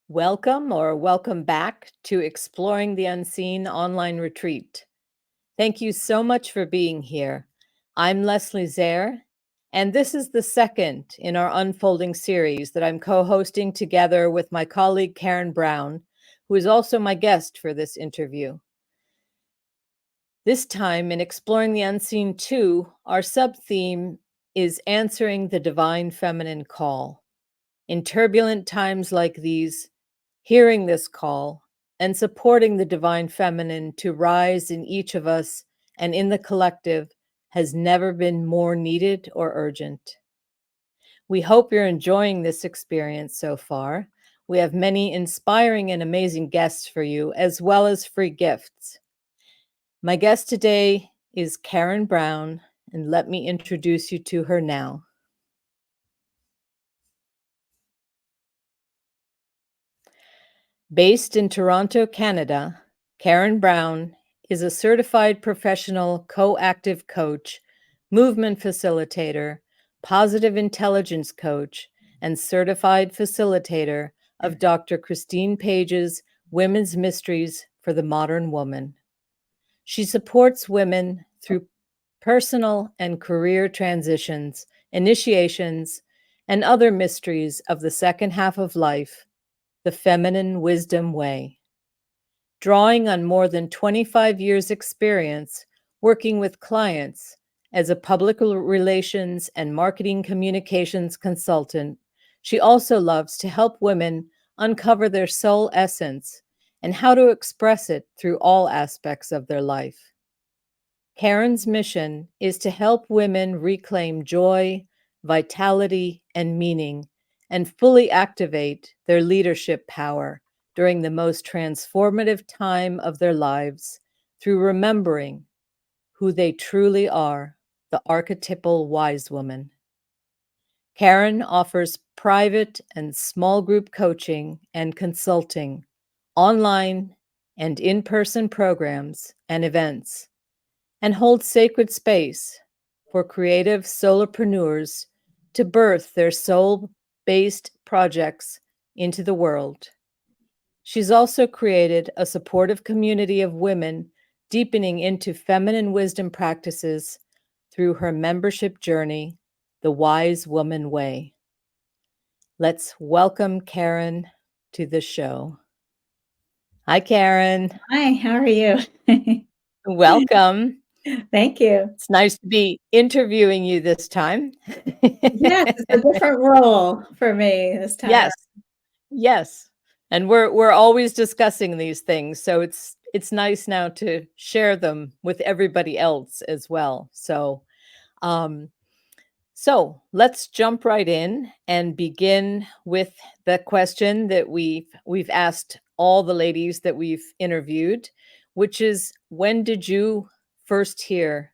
Welcome or welcome back to Exploring the Unseen online retreat. Thank you so much for being here. I'm Leslie Zare, and this is the second in our unfolding series that I'm co-hosting together with my colleague Karen Brown, who is also my guest for this interview. This time in Exploring the Unseen 2, our sub-theme is Answering the Divine Feminine Call. In turbulent times like these, hearing this call and supporting the divine feminine to rise in each of us and in the collective has never been more needed or urgent. We hope you're enjoying this experience so far. We have many inspiring and amazing guests for you, as well as free gifts. My guest today is Karen Brown, and let me introduce you to her now. Based in Toronto, Canada, Karen Brown is a certified professional co-active coach, movement facilitator, positive intelligence coach, and certified facilitator of Dr. Christine Page's Women's Mysteries for the Modern Woman. She supports women through personal and career transitions, initiations, and other mysteries of the second half of life, the feminine wisdom way. Drawing on more than 25 years' experience working with clients as a public relations and marketing communications consultant, she also loves to help women uncover their soul essence and how to express it through all aspects of their life. Karen's mission is to help women reclaim joy, vitality, and meaning, and fully activate their leadership power during the most transformative time of their lives through remembering who they truly are, the archetypal wise woman. Karen offers private and small group coaching and consulting, online and in-person programs and events, and holds sacred space for creative solopreneurs to birth their soul-based projects into the world. She's also created a supportive community of women deepening into feminine wisdom practices through her membership journey, the Wise Woman Way. Let's welcome Karen to the show. Hi, Karen. Hi, how are you? Welcome. Thank you. It's nice to be interviewing you this time. Yes, it's a different role for me this time around. Yes, yes. And we're always discussing these things, so it's nice now to share them with everybody else as well. Um, so let's jump right in and begin with the question that we've asked all the ladies that we've interviewed, which is, when did you first hear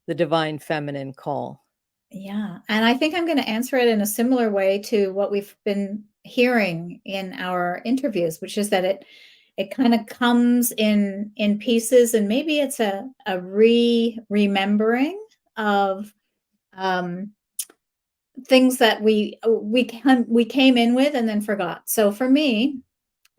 the divine feminine call? Yeah, and I think I'm going to answer it in a similar way to what we've been hearing in our interviews, which is that it kind of comes in pieces, and maybe it's a remembering of um, things that we came in with and then forgot. So for me,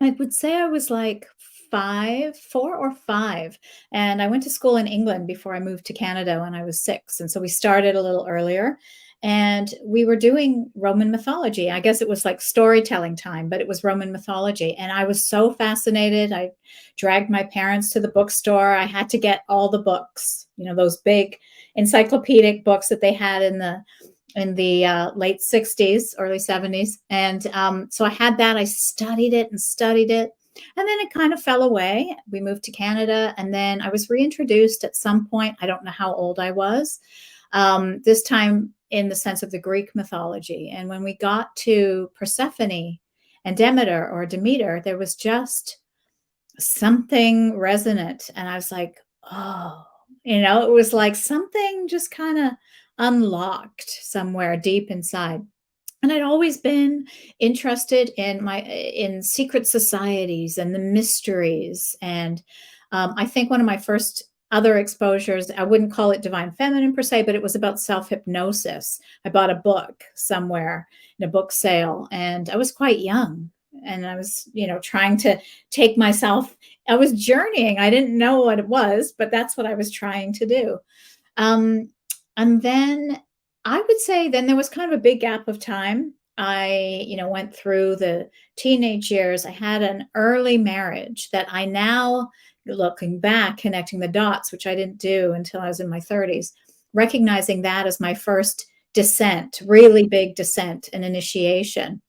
I would say I was like 4 or 5. And I went to school in England before I moved to Canada when I was 6. And so we started a little earlier and we were doing Roman mythology. I guess it was like storytelling time, but it was Roman mythology. And I was so fascinated. I dragged my parents to the bookstore. I had to get all the books, those big encyclopedic books that they had in the late 60s, early 70s. And so I had that. I studied it. And then it kind of fell away. We moved to Canada. And then I was reintroduced at some point. I don't know how old I was. This time in the sense of the Greek mythology. And when we got to Persephone and Demeter or Demeter, there was just something resonant. And I was like, oh, it was like something just kind of unlocked somewhere deep inside. And I'd always been interested in secret societies and the mysteries. And I think one of my first other exposures, I wouldn't call it divine feminine per se, but it was about self-hypnosis. I bought a book somewhere in a book sale, and I was quite young. And I was, trying to take myself, I was journeying. I didn't know what it was, but that's what I was trying to do. Um, and then I would say then there was kind of a big gap of time. I, went through the teenage years. I had an early marriage that I now, looking back, connecting the dots, which I didn't do until I was in my 30s, recognizing that as my first descent, really big descent and initiation.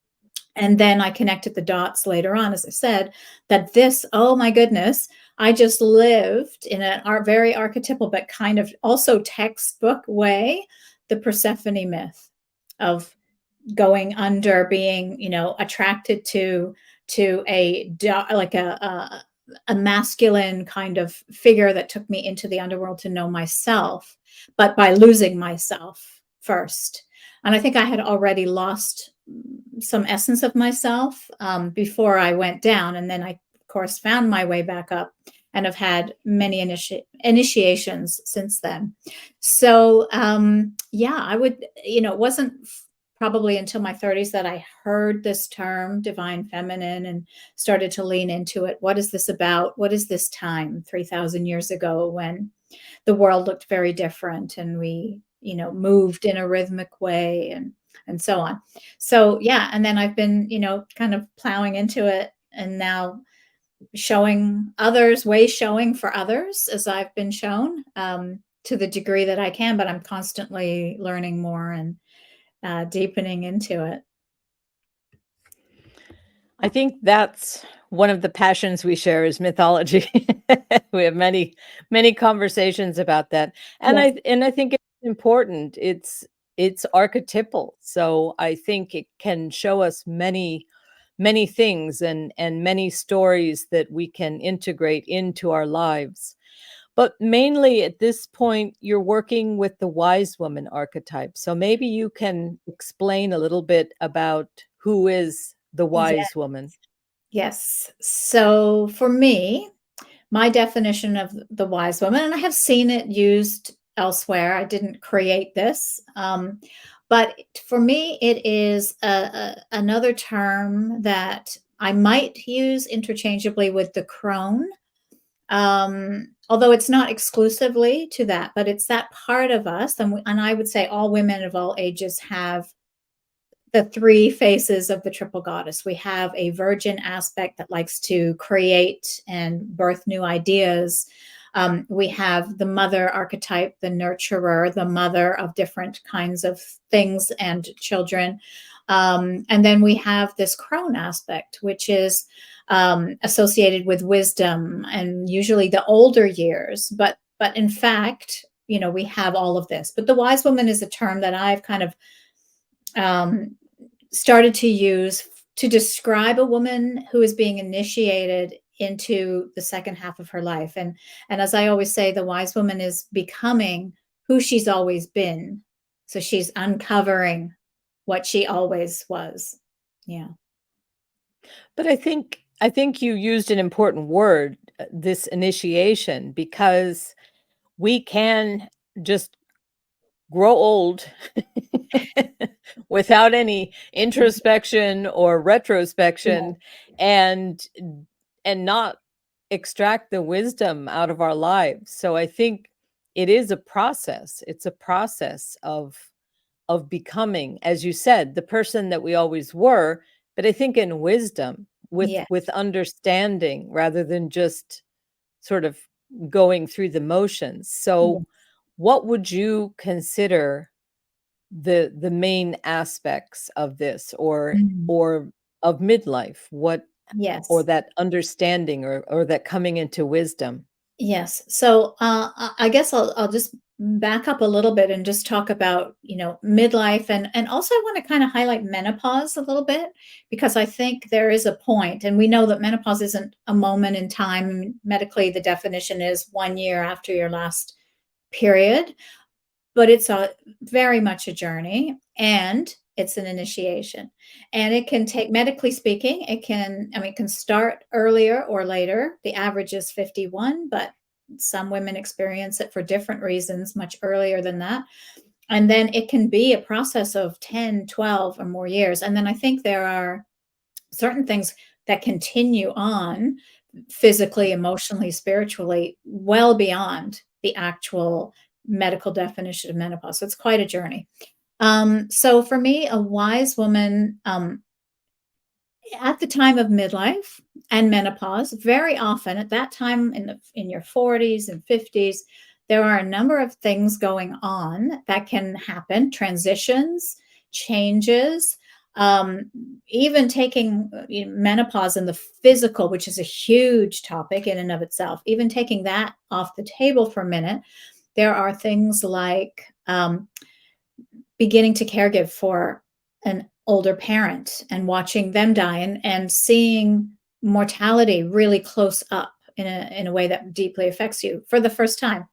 And then I connected the dots later on, as I said, that this, oh my goodness, I just lived in a very archetypal, but kind of also textbook way, the Persephone myth of going under, being, attracted to like a masculine kind of figure that took me into the underworld to know myself, but by losing myself first. And I think I had already lost some essence of myself before I went down. And then I, of course, found my way back up and have had many initiations since then. So, yeah, I would, it wasn't probably until my 30s that I heard this term, divine feminine, and started to lean into it. What is this about? What is this time 3,000 years ago when the world looked very different and we, moved in a rhythmic way and so on. So yeah, and then I've been, kind of plowing into it, and now showing others, showing for others as I've been shown, to the degree that I can, but I'm constantly learning more and deepening into it. I think that's one of the passions we share is mythology. We have many conversations about that. And Yes. I think it's important. It's archetypal. So I think it can show us many things and many stories that we can integrate into our lives. But mainly at this point, you're working with the wise woman archetype. So maybe you can explain a little bit about who is the Yeah. wise woman. Yes. So for me, my definition of the wise woman, and I have seen it used elsewhere. I didn't create this. But for me, it is another term that I might use interchangeably with the crone, although it's not exclusively to that, but it's that part of us. And I would say all women of all ages have the three faces of the triple goddess. We have a virgin aspect that likes to create and birth new ideas. We have the mother archetype, the nurturer, the mother of different kinds of things and children. And then we have this crone aspect, which is associated with wisdom and usually the older years. But in fact, we have all of this. But the wise woman is a term that I've kind of started to use to describe a woman who is being initiated into the second half of her life. And as I always say, the wise woman is becoming who she's always been. So she's uncovering what she always was. Yeah. But I think you used an important word, this initiation, because we can just grow old without any introspection or Yeah. retrospection and not extract the wisdom out of our lives. So I think it is a process. It's a process of becoming, as you said, the person that we always were, but I think in wisdom, Yes. with understanding rather than just sort of going through the motions. So Yes. what would you consider the main aspects of this Mm. or of midlife? What or Yes. that understanding or that coming into wisdom? Yes. So I guess I'll just back up a little bit and just talk about, midlife, and also I want to kind of highlight menopause a little bit, because I think there is a point, and we know that menopause isn't a moment in time. Medically, the definition is 1 year after your last period, but it's a very much a journey, and it's an initiation. And it can take, medically speaking, it can start earlier or later. The average is 51, but some women experience it for different reasons much earlier than that. And then it can be a process of 10, 12 or more years. And then I think there are certain things that continue on physically, emotionally, spiritually, well beyond the actual medical definition of menopause. So it's quite a journey. So for me, a wise woman, at the time of midlife and menopause, very often at that time in your 40s and 50s, there are a number of things going on that can happen, transitions, changes, um, even taking menopause and the physical, which is a huge topic in and of itself, even taking that off the table for a minute. There are things like beginning to caregive for an older parent and watching them die, and seeing mortality really close up in a way that deeply affects you for the first time,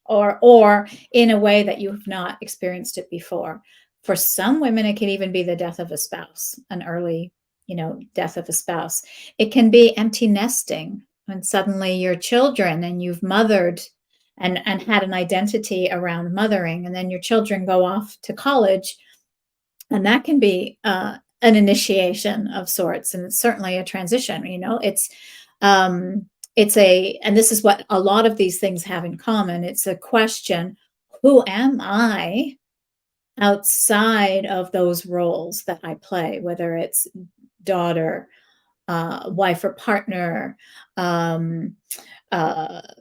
or in a way that you have not experienced it before. For some women, it can even be the death of a spouse, an early, death of a spouse. It can be empty nesting when suddenly your children, and you've mothered and had an identity around mothering, and then your children go off to college, and that can be an initiation of sorts, and it's certainly a transition. Um, and this is what a lot of these things have in common. It's a question: who am I outside of those roles that I play, whether it's daughter, wife or partner, um,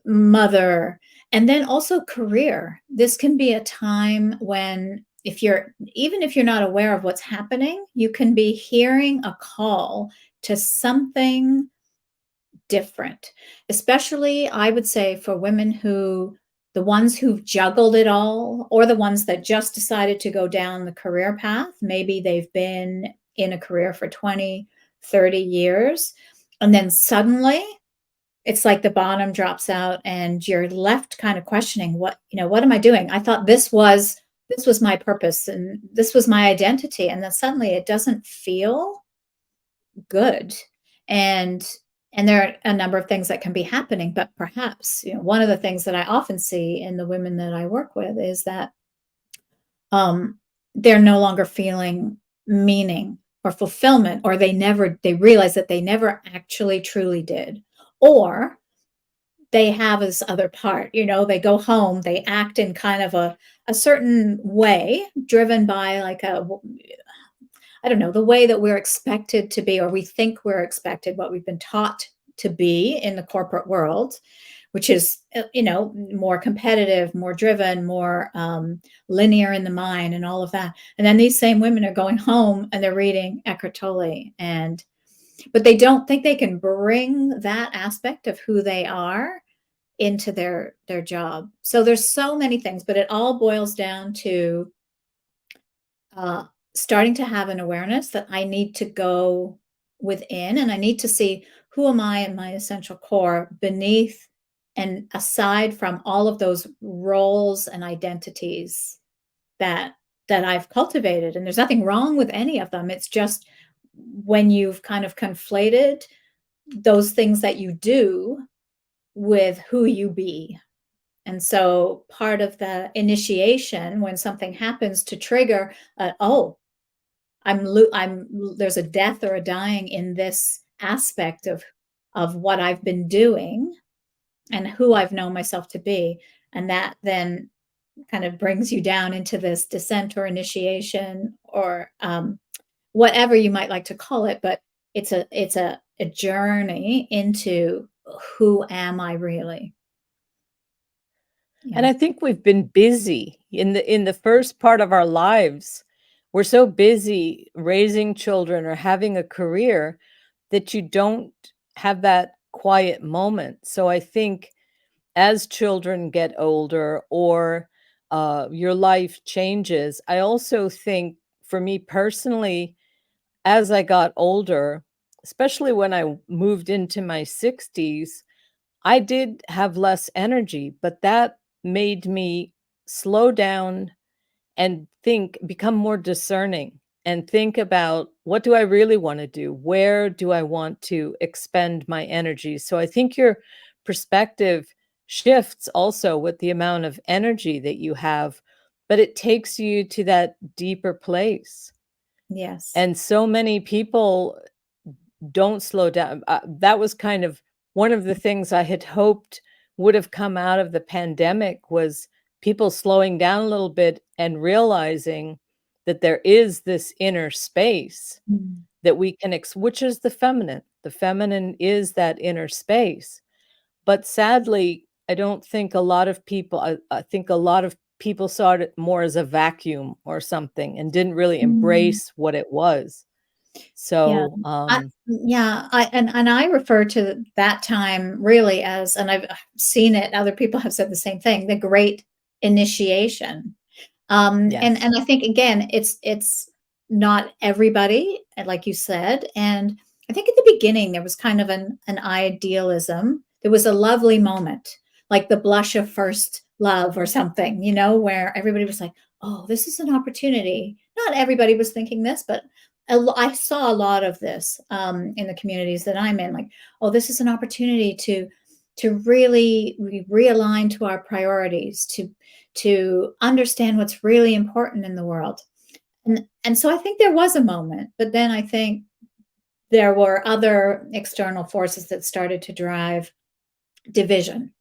mother, and then also career. This can be a time when, even if you're not aware of what's happening, you can be hearing a call to something different. Especially, I would say, for women the ones who've juggled it all, or the ones that just decided to go down the career path. Maybe they've been in a career for 20, 30 years, and then suddenly it's like the bottom drops out and you're left kind of questioning, what am I doing? I thought this was my purpose and this was my identity, and then suddenly it doesn't feel good. And and there are a number of things that can be happening, but perhaps, one of the things that I often see in the women that I work with is that um they're no longer feeling meaning or fulfillment, or they realize that they never actually truly did, or they have this other part. They go home, they act in kind of a certain way, driven by like I don't know, the way that we're expected to be, or we think we're expected, what we've been taught to be in the corporate world, which is, more competitive, more driven, more linear in the mind, and all of that. And then these same women are going home and they're reading Eckhart Tolle, but they don't think they can bring that aspect of who they are into their job. So there's so many things, but it all boils down to uh, starting to have an awareness that I need to go within, and I need to see, who am I in my essential core, beneath and aside from all of those roles and identities that I've cultivated. And there's nothing wrong with any of them. It's just when you've kind of conflated those things that you do with who you be. And so part of the initiation, when something happens to trigger, oh, there's a death or a dying in this aspect of what I've been doing and who I've known myself to be. And that then kind of brings you down into this descent or initiation, or whatever you might like to call it. But it's a journey into, who am I really? And Yeah. I think we've been busy in the first part of our lives. We're so busy raising children or having a career that you don't have that quiet moment. So I think as children get older, or your life changes, I also think, for me personally, as I got older, especially when I moved into my 60s, I did have less energy, but that made me slow down and become more discerning, and think about, what do I really want to do? Where do I want to expend my energy? So I think your perspective shifts also with the amount of energy that you have, but it takes you to that deeper place. Yes. And so many people don't slow down. That was kind of one of the things I had hoped would have come out of the pandemic, was people slowing down a little bit and realizing that there is this inner space Mm. that we can which is the feminine. The feminine is that inner space. But sadly, I don't think a lot of people, I think a lot of people saw it more as a vacuum or something and didn't really Mm. embrace what it was. Yeah. So, Yeah, and I refer to that time really as, and I've seen it, other people have said the same thing, the great initiation. And yes. I think again, it's not everybody, like you said. And I think at the beginning there was kind of an idealism. There was a lovely moment, like the blush of first love or something, where everybody was like, "Oh, this is an opportunity." Not everybody was thinking this, but I saw a lot of this in the communities that I'm in. Like, "Oh, this is an opportunity to really realign to our priorities, to understand what's really important in the world." And so I think there was a moment, but then I think there were other external forces that started to drive division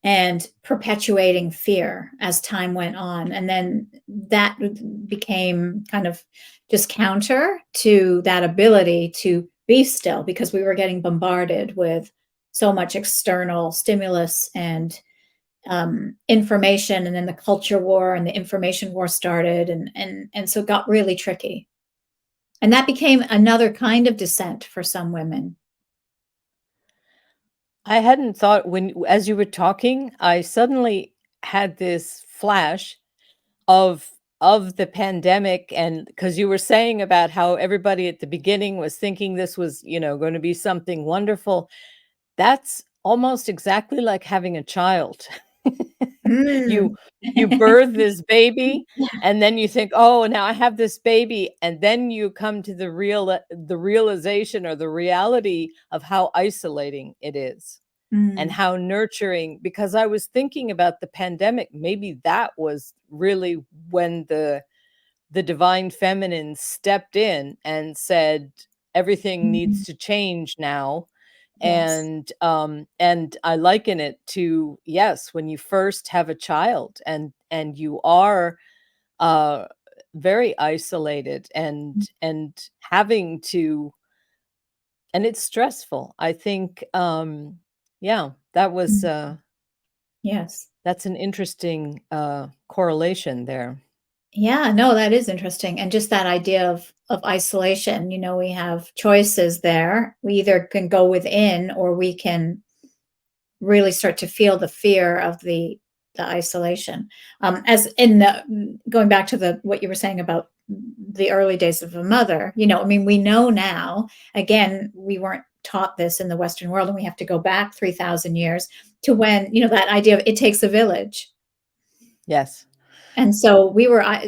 and perpetuating fear as time went on. And then that became kind of just counter to that ability to be still, because we were getting bombarded with so much external stimulus and information. And then the culture war and the information war started, and so it got really tricky. And that became another kind of dissent for some women. I hadn't thought, when as you were talking, I suddenly had this flash of the pandemic, and because you were saying about how everybody at the beginning was thinking this was, going to be something wonderful. That's almost exactly like having a child. You Mm. you birth this baby, and then you think, "Oh, now I have this baby," and then you come to the realization or the reality of how isolating it is and Mm. how nurturing, because I was thinking about the pandemic, maybe that was really when the divine feminine stepped in and said, everything Mhm. needs to change now. Yes. And I liken it to, yes, when you first have a child and you are uh very isolated and having to, and it's stressful. I think yeah, that was Mm. Yes. that's an interesting correlation there. Yeah, no, that is interesting. And just that idea of isolation, we have choices there. We either can go within, or we can really start to feel the fear of the isolation. As in the Going back to the what you were saying about the early days of a mother, I mean, we know now, again, we weren't taught this in the Western world, and we have to go back 3,000 years to when, that idea of it takes a village. Yes. And so we were at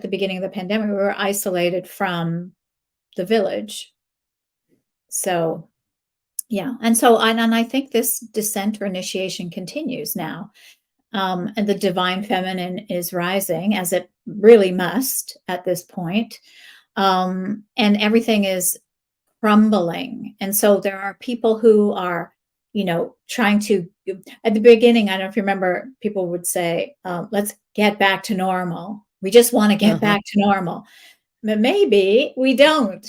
the beginning of the pandemic, we were isolated from the village. So yeah, and I think this descent or initiation continues now. And the divine feminine is rising, as it really must at this point. And everything is crumbling. And so there are people who are, trying to, at the beginning, I don't know if you remember, people would say, let's get back to normal. We just want to get Uh-huh. back to normal. But maybe we don't.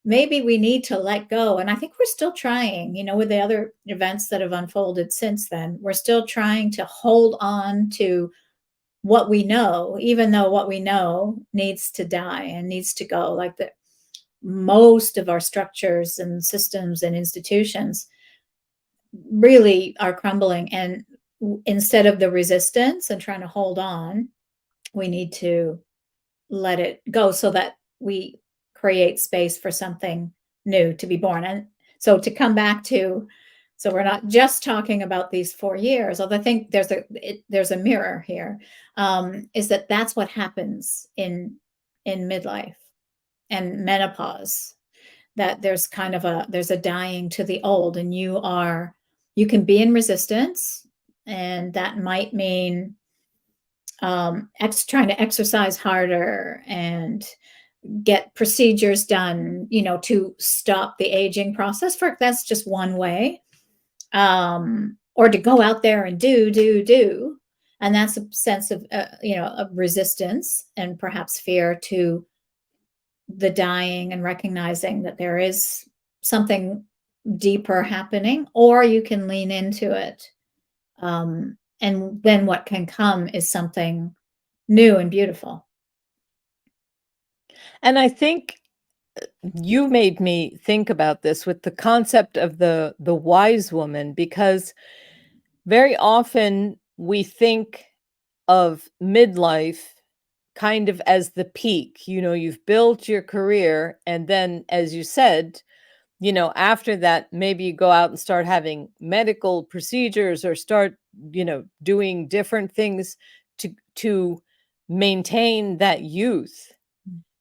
Maybe we need to let go. And I think we're still trying, with the other events that have unfolded since then, we're still trying to hold on to what we know, even though what we know needs to die and needs to go. Like the most of our structures and systems and institutions really are crumbling. And instead of the resistance and trying to hold on, we need to let it go so that we create space for something new to be born. And so to come back to, so we're not just talking about these 4 years, although I think there's a mirror here, is that that's what happens in midlife and menopause, that there's a dying to the old, and you can be in resistance, and that might mean trying to exercise harder and get procedures done, to stop the aging process. That's just one way. Or to go out there and do. And that's a sense of, of resistance and perhaps fear to the dying and recognizing that there is something deeper happening, or you can lean into it. And then what can come is something new and beautiful. And I think you made me think about this with the concept of the wise woman, because very often we think of midlife kind of as the peak. You've built your career, and then, as you said, after that, maybe you go out and start having medical procedures or start, doing different things to maintain that youth.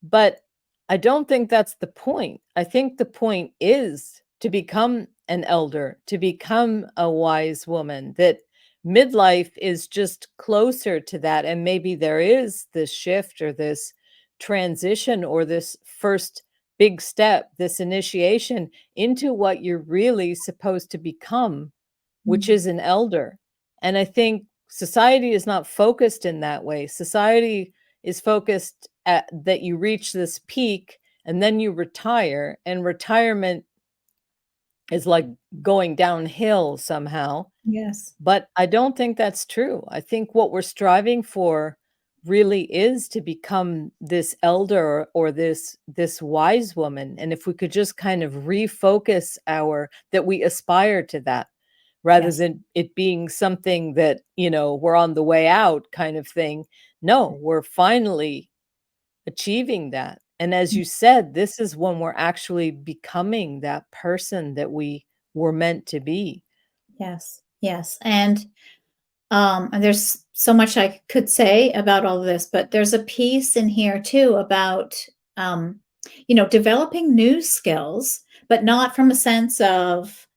But I don't think that's the point. I think the point is to become an elder, to become a wise woman, that midlife is just closer to that. And maybe there is this shift or this transition or this first big step, this initiation into what you're really supposed to become, which Mm. is an elder. And I think society is not focused in that way. Society is focused at that you reach this peak and then you retire, and retirement is like going downhill somehow. Yes. But I don't think that's true. I think what we're striving for really is to become this elder, or this wise woman. And if we could just kind of refocus our that we aspire to that, rather Yes. than it being something that, we're on the way out kind of thing. No, we're finally achieving that. And as Mm. you said, this is when we're actually becoming that person that we were meant to be. Yes. Yes. And there's so much I could say about all of this, but there's a piece in here too about, developing new skills, but not from a sense of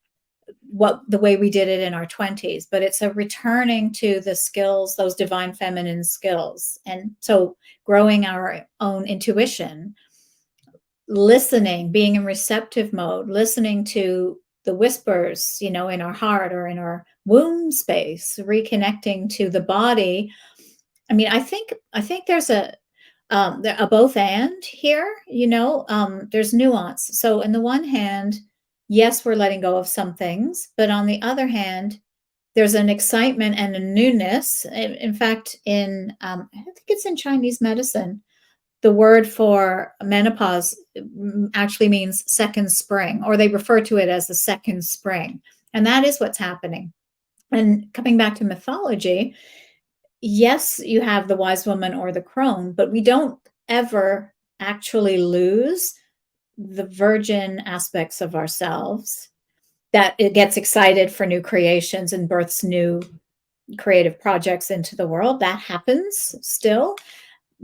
what the way we did it in our 20s, but it's a returning to the skills, those divine feminine skills. And so growing our own intuition, listening, being in receptive mode, listening to the whispers, in our heart or in our womb space, reconnecting to the body. I mean, I think there's a both and here. There's nuance. So, in the one hand, yes, we're letting go of some things, but on the other hand, there's an excitement and a newness. In fact, I think it's in Chinese medicine, the word for menopause actually means second spring, or they refer to it as the second spring. And that is what's happening. And coming back to mythology, yes, you have the wise woman or the crone, but we don't ever actually lose the virgin aspects of ourselves, that it gets excited for new creations and births new creative projects into the world. That happens still.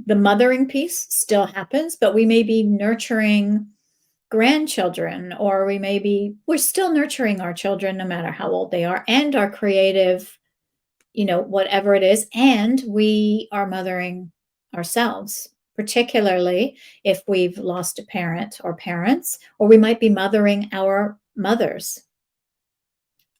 The mothering piece still happens, but we may be nurturing grandchildren, or we're still nurturing our children no matter how old they are, and our creative, whatever it is, and we are mothering ourselves, particularly if we've lost a parent or parents, or we might be mothering our mothers.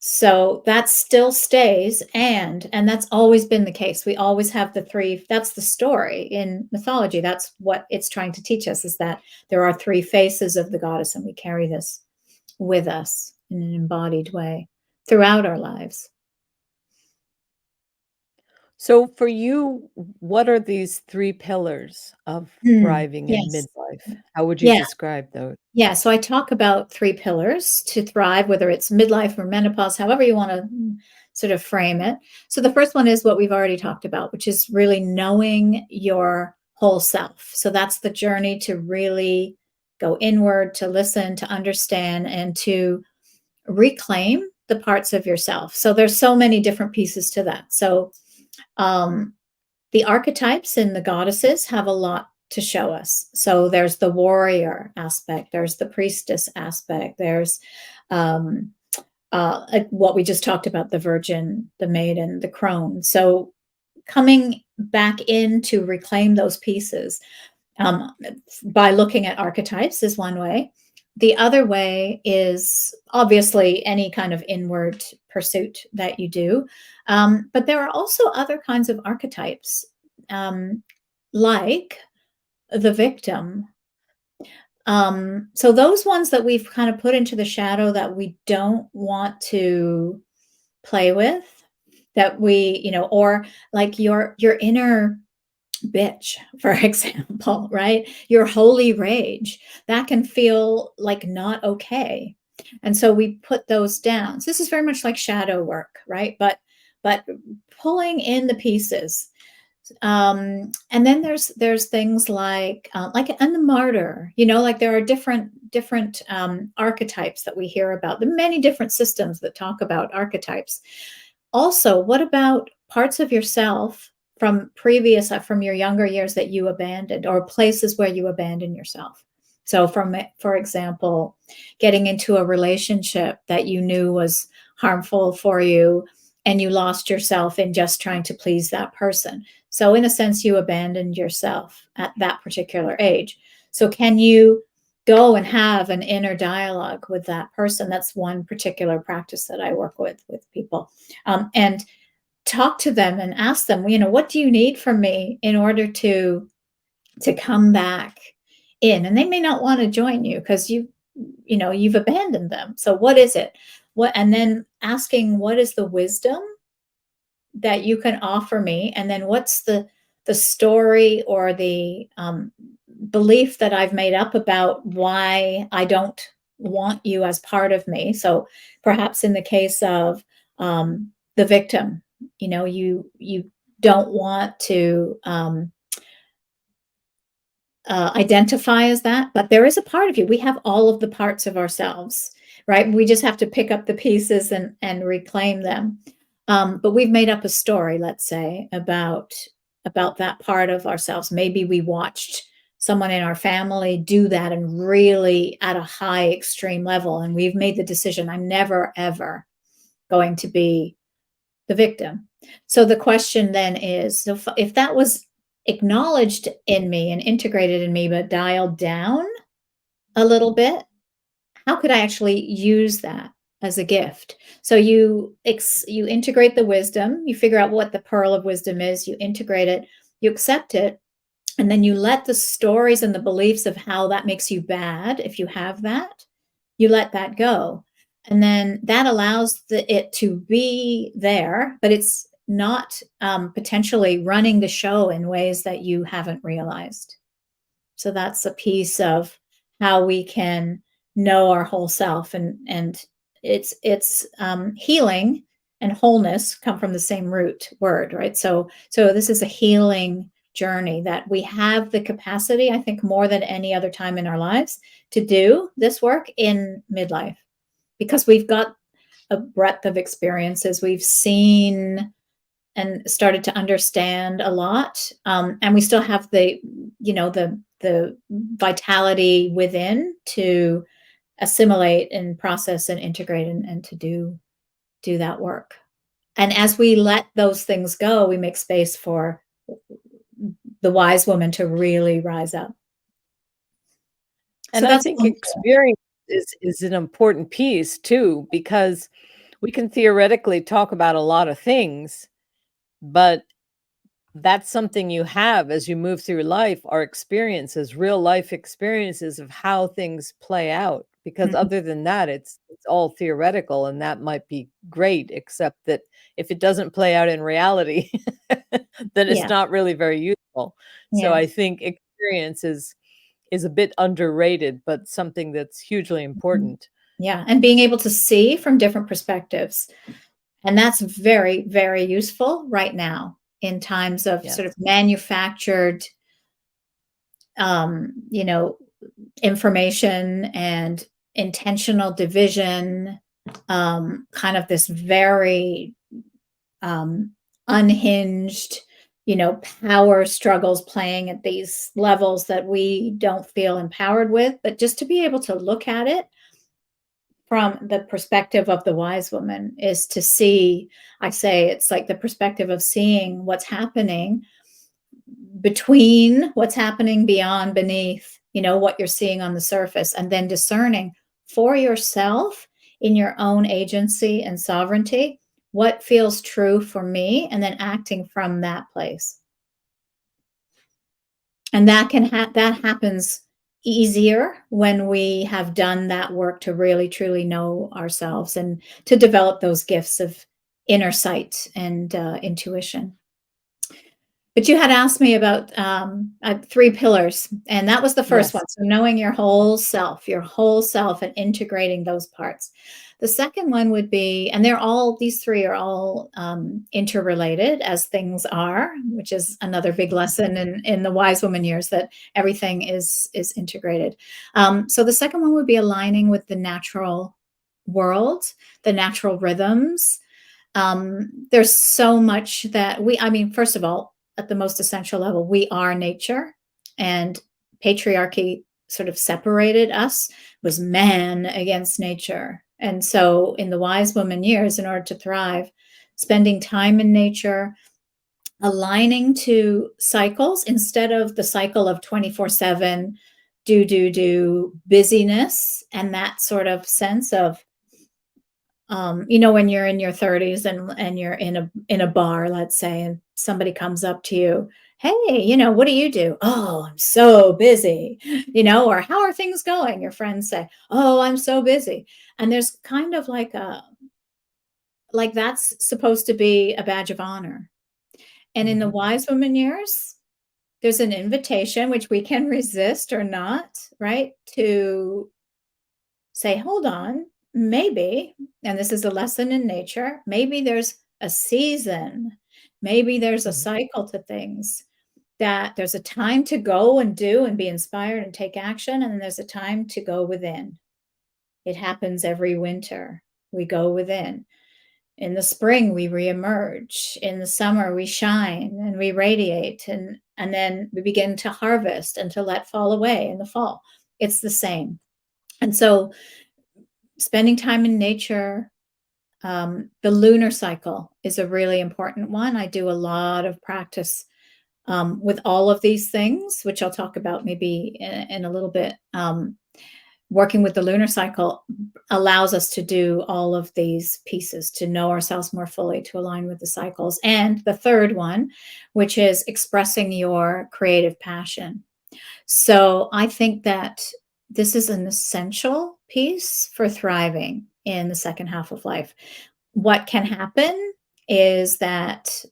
So that still stays, and that's always been the case. We always have the three. That's the story in mythology. That's what it's trying to teach us, is that there are three faces of the goddess, and we carry this with us in an embodied way throughout our lives. So for you, what are these 3 pillars of thriving in Yes. midlife? How would you Yeah. describe those? Yeah, so I talk about three pillars to thrive, whether it's midlife or menopause, however you want to sort of frame it. So the first one is what we've already talked about, which is really knowing your whole self. So that's the journey to really go inward, to listen, to understand, and to reclaim the parts of yourself. So there's so many different pieces to that. So um, the archetypes and the goddesses have a lot to show us. So there's the warrior aspect, there's the priestess aspect, there's what we just talked about, the virgin, the maiden, the crone. So coming back in to reclaim those pieces. Um, by looking at archetypes is one way. The other way is obviously any kind of inward pursuit that you do. But there are also other kinds of archetypes, like the victim. So those ones that we've kind of put into the shadow that we don't want to play with, that we, or like your inner bitch, for example, right? Your holy rage, that can feel like not okay. And so we put those down. So this is very much like shadow work, right? But pulling in the pieces. And then there's things like and the martyr, like there are different archetypes that we hear about, the many different systems that talk about archetypes. Also, what about parts of yourself from your younger years that you abandoned, or places where you abandoned yourself? So for example, getting into a relationship that you knew was harmful for you, and you lost yourself in just trying to please that person. So in a sense, you abandoned yourself at that particular age. So can you go and have an inner dialogue with that person? That's one particular practice that I work with people. And talk to them and ask them, what do you need from me in order to come back in? And they may not want to join you because you've abandoned them. So what is it? And then asking, what is the wisdom that you can offer me? And then what's the story or the belief that I've made up about why I don't want you as part of me? So perhaps in the case of the victim, you don't want to identify as that, but there is a part of you. We have all of the parts of ourselves, right? We just have to pick up the pieces and reclaim them. But we've made up a story, let's say, about that part of ourselves. Maybe we watched someone in our family do that, and really at a high extreme level, and we've made the decision, I'm never ever going to be the victim. So the question then is, so if that was acknowledged in me and integrated in me, but dialed down a little bit, how could I actually use that as a gift? So you integrate the wisdom, you figure out what the pearl of wisdom is, you integrate it, you accept it, and then you let the stories and the beliefs of how that makes you bad, if you have that, you let that go. And then that allows it to be there, but it's not potentially running the show in ways that you haven't realized. So that's a piece of how we can know our whole self, and it's healing and wholeness come from the same root word, right? So this is a healing journey that we have the capacity, I think, more than any other time in our lives, to do this work in midlife, because we've got a breadth of experiences. We've seen and started to understand a lot, and we still have the vitality within to assimilate and process and integrate and to do that work. And as we let those things go, we make space for the wise woman to really rise up. And I think experience is an important piece too, because we can theoretically talk about a lot of things, but that's something you have as you move through life, are experiences, real life experiences of how things play out. Because other than that, it's all theoretical, and that might be great, except that if it doesn't play out in reality, then it's not really very useful. So I think experience is a bit underrated, but something that's hugely important. Yeah, and being able to see from different perspectives. And that's very, very useful right now in times of sort of manufactured, information and intentional division, kind of this very unhinged, power struggles playing at these levels that we don't feel empowered with. But just to be able to look at it from the perspective of the wise woman is to see, I say it's like the perspective of seeing what's happening between what's happening beyond, beneath, what you're seeing on the surface, and then discerning for yourself in your own agency and sovereignty what feels true for me, and then acting from that place. And that happens easier when we have done that work to really truly know ourselves and to develop those gifts of inner sight and intuition. But you had asked me about 3 pillars, and that was the first Yes. one. So knowing your whole self, and integrating those parts. The second one would be, and these 3 are all interrelated, as things are, which is another big lesson in the WiseWoman years, that everything is integrated. So the second one would be aligning with the natural world, the natural rhythms. There's so much that first of all, at the most essential level, we are nature, and patriarchy sort of separated us, was man against nature. And so in the WiseWoman years, in order to thrive, spending time in nature, aligning to cycles instead of the cycle of 24/7 do busyness, and that sort of sense of when you're in your 30s and you're in a bar, let's say, and somebody comes up to you, hey, what do you do? Oh, I'm so busy, or how are things going? Your friends say, oh, I'm so busy. And there's kind of like that's supposed to be a badge of honor. And in the Wise Woman years, there's an invitation, which we can resist or not, right? To say, hold on, maybe, and this is a lesson in nature, maybe there's a season, maybe there's a cycle to things, that there's a time to go and do and be inspired and take action, and then there's a time to go within. It happens every winter. We go within. In the spring, we reemerge. In the summer, we shine and we radiate, and then we begin to harvest and to let fall away in the fall. It's the same. And so spending time in nature, the lunar cycle is a really important one. I do a lot of practice with all of these things, which I'll talk about maybe in a little bit. Working with the lunar cycle allows us to do all of these pieces, to know ourselves more fully, to align with the cycles. And the third one, which is expressing your creative passion. So I think that this is an essential piece for thriving in the second half of life. What can happen is that,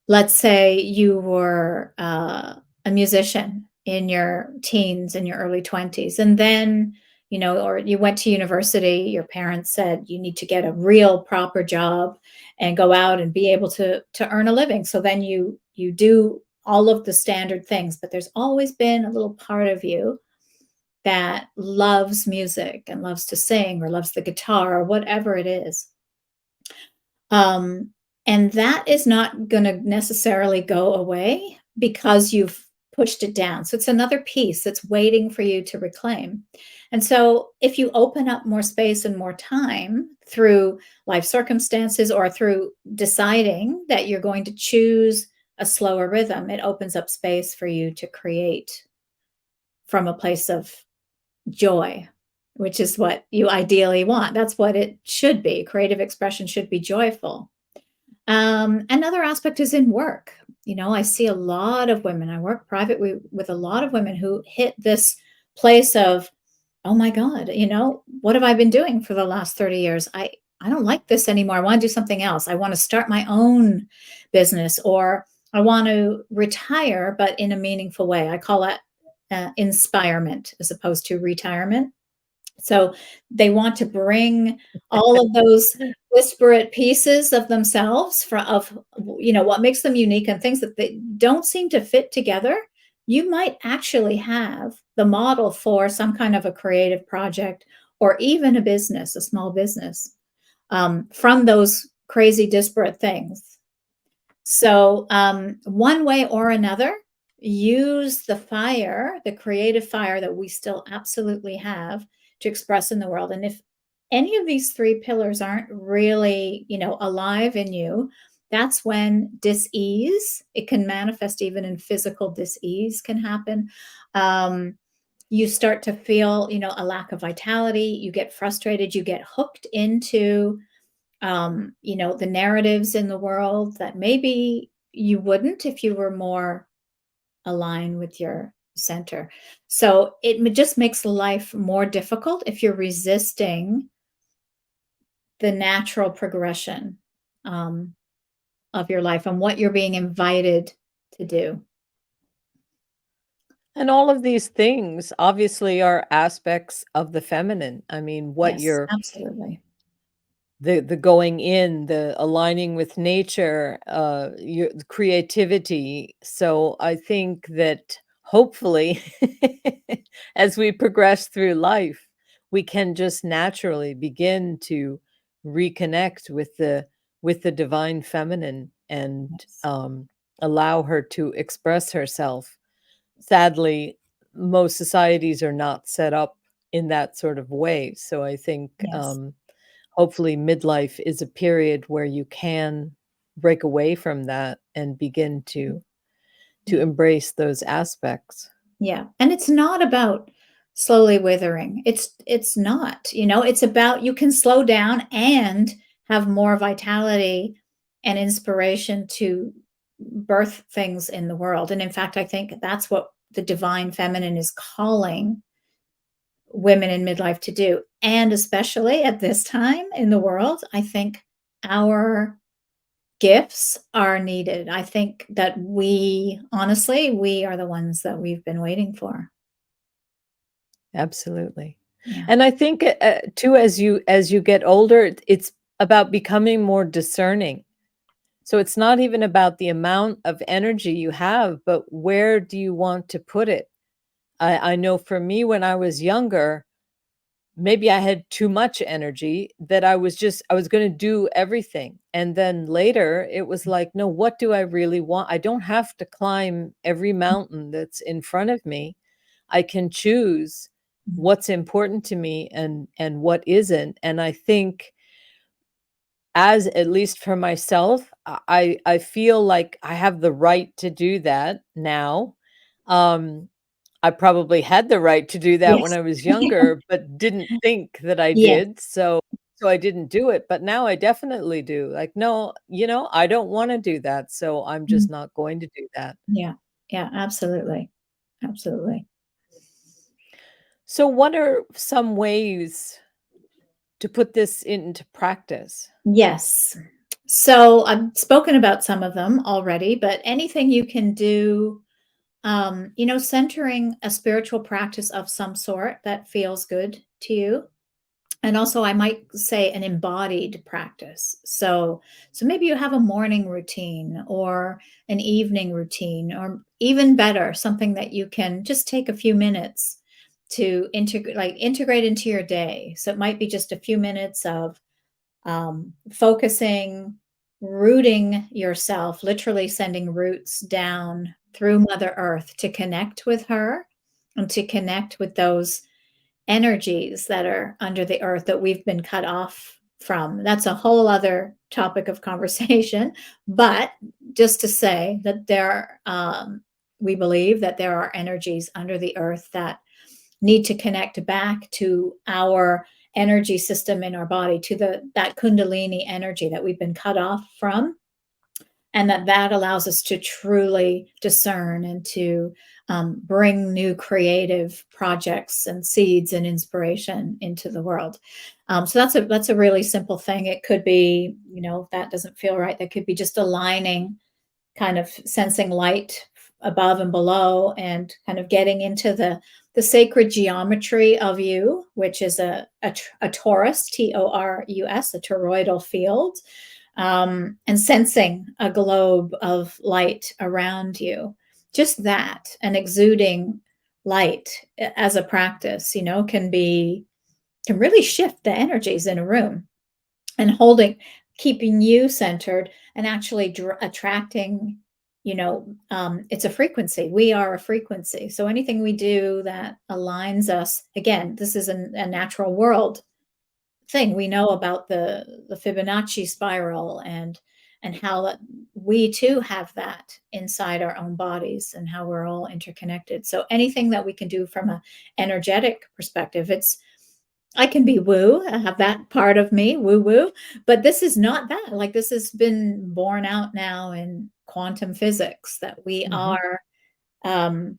let's say you were a musician in your teens, in your early 20s, and then, or you went to university, your parents said you need to get a real proper job and go out and be able to earn a living. So then you do all of the standard things, but there's always been a little part of you that loves music and loves to sing or loves the guitar or whatever it is. And that is not going to necessarily go away because you've pushed it down. So it's another piece that's waiting for you to reclaim. And so if you open up more space and more time through life circumstances or through deciding that you're going to choose a slower rhythm, it opens up space for you to create from a place of joy, which is what you ideally want. That's what it should be. Creative expression should be joyful. Another aspect is in work. I see a lot of women, I work privately with a lot of women who hit this place of, oh my God, what have I been doing for the last 30 years? I don't like this anymore. I want to do something else. I want to start my own business, or I want to retire, but in a meaningful way. I call that inspirement as opposed to retirement. So they want to bring all of those disparate pieces of themselves what makes them unique and things that they don't seem to fit together. You might actually have the model for some kind of a creative project or even a business, a small business, from those crazy disparate things. So one way or another, use the fire, the creative fire that we still absolutely have to express in the world. And if any of these 3 pillars aren't really, alive in you, that's when dis-ease, it can manifest even in physical dis-ease can happen. Um, you start to feel, a lack of vitality, you get frustrated, you get hooked into, the narratives in the world that maybe you wouldn't if you were more aligned with your center. So it just makes life more difficult if you're resisting the natural progression um, of your life and what you're being invited to do. And all of these things obviously are aspects of the feminine. I mean, what Yes, you're absolutely. the going in, the aligning with nature, your creativity. So I think that hopefully, as we progress through life, we can just naturally begin to reconnect with the divine feminine and Yes. allow her to express herself. Sadly, most societies are not set up in that sort of way. So I think Yes. hopefully midlife is a period where you can break away from that and begin to Yeah. embrace those aspects. Yeah, and it's not about slowly withering. It's not, it's about you can slow down and have more vitality and inspiration to birth things in the world. And in fact, I think that's what the divine feminine is calling women in midlife to do. And especially at this time in the world, I think our gifts are needed. I think that we are the ones that we've been waiting for. Absolutely. Yeah. And I think, too, as you get older, it's about becoming more discerning. So it's not even about the amount of energy you have, but where do you want to put it? I know for me when I was younger, maybe I had too much energy that I was gonna do everything, and then later, it was like, "No, what do I really want? I don't have to climb every mountain that's in front of me. I can choose Mhm. what's important to me and what isn't," and I think as at least for myself, I feel like I have the right to do that now. Um, I probably had the right to do that when Yes. I was younger, but didn't think that I Yes. did, so I didn't do it, but now I definitely do. Like, "No, I don't wanna do that, so I'm Mm. just not going to do that." Yeah. Yeah, absolutely. Absolutely. So what are some ways to put this into practice? Yes. So, I've spoken about some of them already, but anything you can do, centering a spiritual practice of some sort that feels good to you. And also I might say an embodied practice. So maybe you have a morning routine or an evening routine, or even better, something that you can just take a few minutes to integrate into your day. So it might be just a few minutes of focusing, rooting yourself, literally sending roots down through Mother Earth to connect with her and to connect with those energies that are under the earth that we've been cut off from. That's a whole other topic of conversation. But just to say that we believe that there are energies under the earth that need to connect back to our energy system in our body, to that kundalini energy that we've been cut off from, and that allows us to truly discern and to bring new creative projects and seeds and inspiration into the world. So that's a really simple thing. It could be, if that doesn't feel right, that could be just aligning, kind of sensing light above and below, and kind of getting into the sacred geometry of you, which is a torus, Torus, a toroidal field, and sensing a globe of light around you. Just that, and exuding light as a practice, can really shift the energies in a room, and keeping you centered, and actually attracting, it's a frequency. We are a frequency. So anything we do that aligns us, again, this is a natural world thing. We know about the Fibonacci spiral, and and how that we too have that inside our own bodies and how we're all interconnected. So anything that we can do from a energetic perspective, it's I can be woo, I have that part of me, woo woo, but this is not that. Like this has been borne out now in quantum physics that we Mhm. are um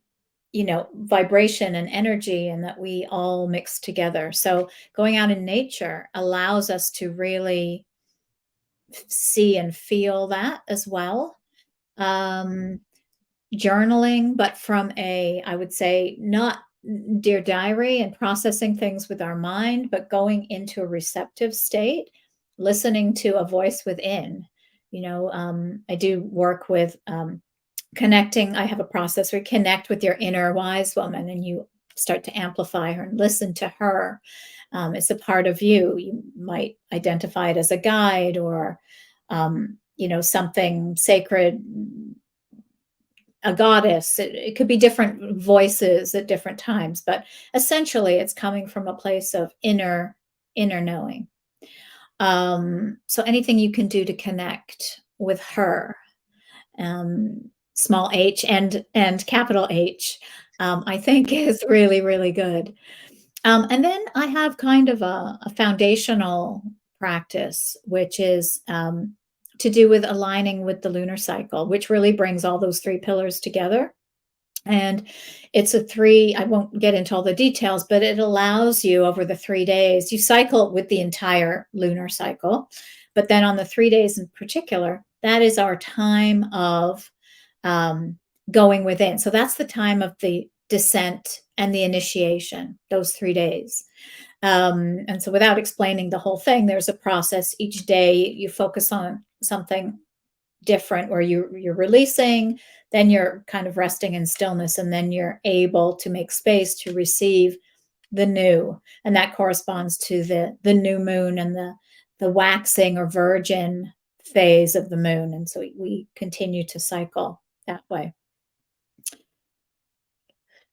vibration and energy, and that we all mix together. So going out in nature allows us to really see and feel that as well. Um, Journaling, but from a, I would say, not Dear Diary and processing things with our mind, but going into a receptive state, listening to a voice within. I do work with connecting. I have a process where you connect with your inner wise woman and you start to amplify her and listen to her. It's a part of you. You might identify it as a guide or, something sacred, a goddess. It could be different voices at different times, but essentially it's coming from a place of inner knowing. So anything you can do to connect with her, um, small h and capital H, I think is really, really good. And then I have kind of a foundational practice, which is to do with aligning with the lunar cycle, which really brings all those three pillars together. And it's a three, I won't get into all the details, but it allows you over the 3 days, you cycle with the entire lunar cycle. But then on the 3 days in particular, that is our time of um, going within. So that's the time of the descent and the initiation, those 3 days. And so without explaining the whole thing, there's a process. Each day you focus on something different where you're releasing, then you're kind of resting in stillness, and then you're able to make space to receive the new. And that corresponds to the new moon and the waxing or virgin phase of the moon. And so we continue to cycle that way.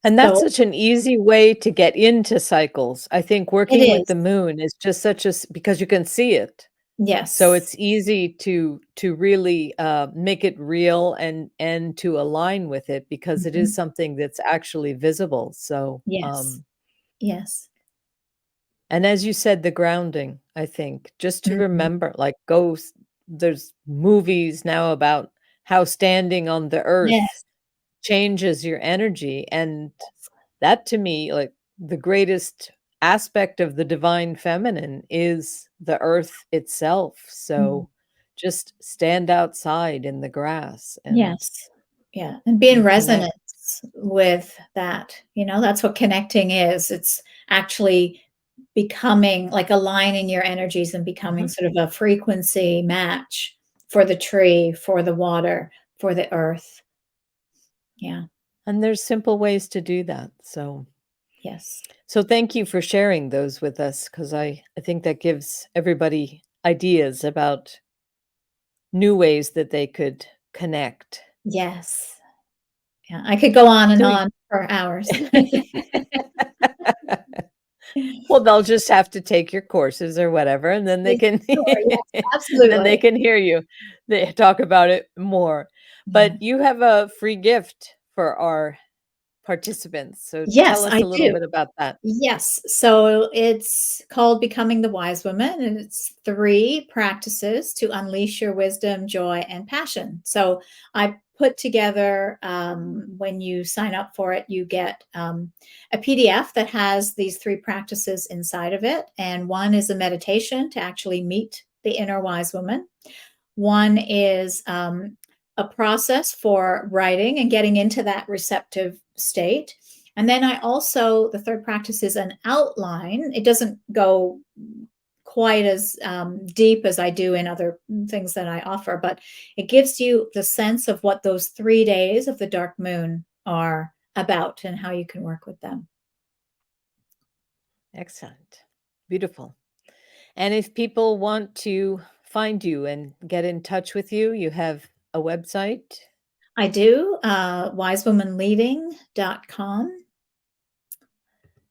And that's So such an easy way to get into cycles. I think it working with is. the moon is just such a because you can see it. So Yes. it's easy to really, make it real and to align with it because it is Mhm. something that's actually visible. So, Yes. Yes. and as you said, the grounding, I think, just to Mhm. remember, like, there's movies now about how standing on the earth Yes. changes your energy, and that to me, like, the greatest aspect of the divine feminine is the earth itself, Mhm. so just stand outside in the grass Yes. Yeah, and be in and connect. resonance with that, that's what connecting is. It's actually becoming like aligning your energies and becoming Mhm, sort of a frequency match for the tree, for the water, for the earth. Yeah. and there's simple ways to do that, Yes. so thank you for sharing those with us because I think that gives everybody ideas about new ways that they could connect. Yes. Yeah, I could go on and So y on for hours. Well, they'll just have to take your courses or whatever, and then they Yeah, can sure, yes, then they absolutely. can hear you they talk about it more. Yeah. But you have a free gift for our participants, so tell Yes, us I a little do. bit about that. Yes. So it's called Becoming the Wise Woman, and it's 3 practices to unleash your wisdom, joy, and passion. So I put together, when you sign up for it, you get a PDF that has these 3 practices inside of it. And one is a meditation to actually meet the inner wise woman. One is a process for writing and getting into that receptive state. And then the third practice is an outline. It doesn't go quite as deep as I do in other things that I offer, but it gives you the sense of what those 3 days of the dark moon are about and how you can work with them. Excellent. Beautiful. And if people want to find you and get in touch with you, you have a website, I do, wisewomanleading.com.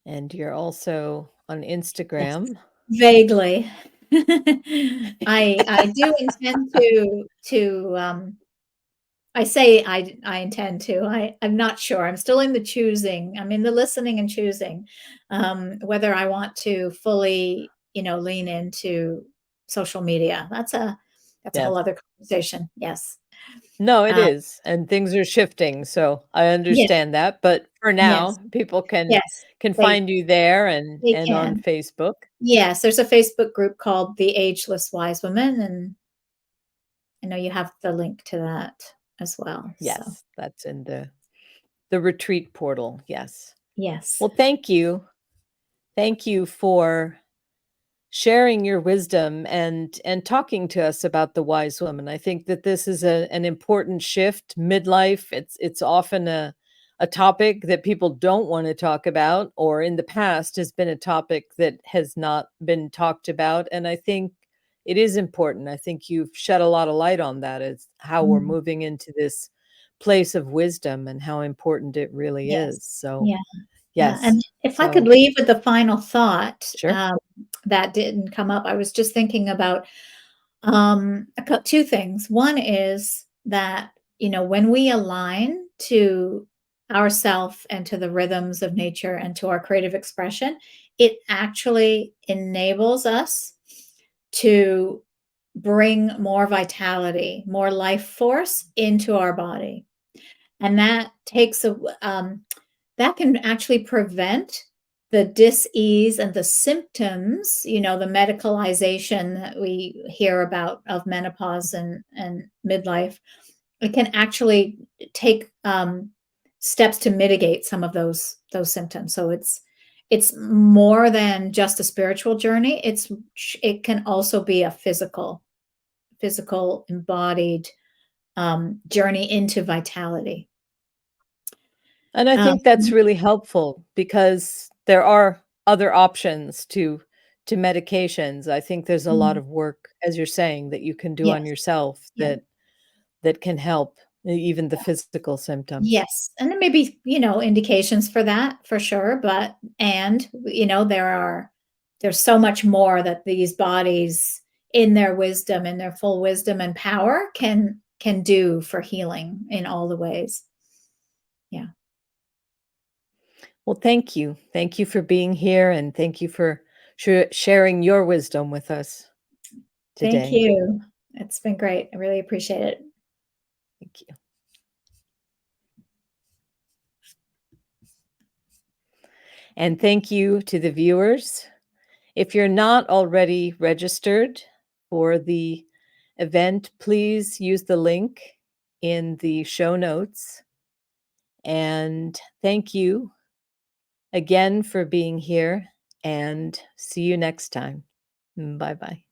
and you're also on Yes, Instagram. vaguely. I do intend I say I intend to. I'm not sure. I'm still in the choosing. I'm in the listening and choosing, whether I want to fully, lean into social media. That's a whole Yes. other conversation. Yes. No, it Uh, is, and things are shifting, so I yes, understand that, but for yes, now, people yes. can They find you there and they on can. Facebook. Yes, there's a Facebook group called the Ageless Wise Woman, and I know you have the link to that as well. So Yes, that's in the retreat portal, yes. yes. Well, thank you. Thank you for sharing your wisdom and talking to us about the wise woman. I think that this is an important shift. Midlife, it's often a topic that people don't want to talk about, or in the past has been a topic that has not been talked about. And I think it is important. I think you've shed a lot of light on that, as how we're Mm, moving into this place of wisdom and how important it really yes. is. So Yeah. Yeah, yes. and if I could So leave with the final thought, sure. that didn't come up, I was just thinking about, a cou 2 things. One is that, when we align to ourself and to the rhythms of nature and to our creative expression, it actually enables us to bring more vitality, more life force into our body. And that can actually prevent the dis-ease and the symptoms, the medicalization that we hear about of menopause and midlife. It can actually take steps to mitigate some of those symptoms. So it's more than just a spiritual journey. It can also be a physical embodied journey into vitality. And I Um, think that's really helpful because there are other options to medications. I think there's a lot mm, of work, as you're saying, that you can do on yes, yourself yeah, that can help even the physical symptoms. yes, and there may be, indications for that for sure, but there's so much more that these bodies in their wisdom, in their full wisdom and power can do for healing in all the ways. Yeah. Well, thank you. Thank you for being here and thank you for sharing your wisdom with us Thank today. you. It's been great. I really appreciate it. Thank you. And thank you to the viewers. If you're not already registered for the event, please use the link in the show notes. And thank you again for being here, and see you next time. Bye bye.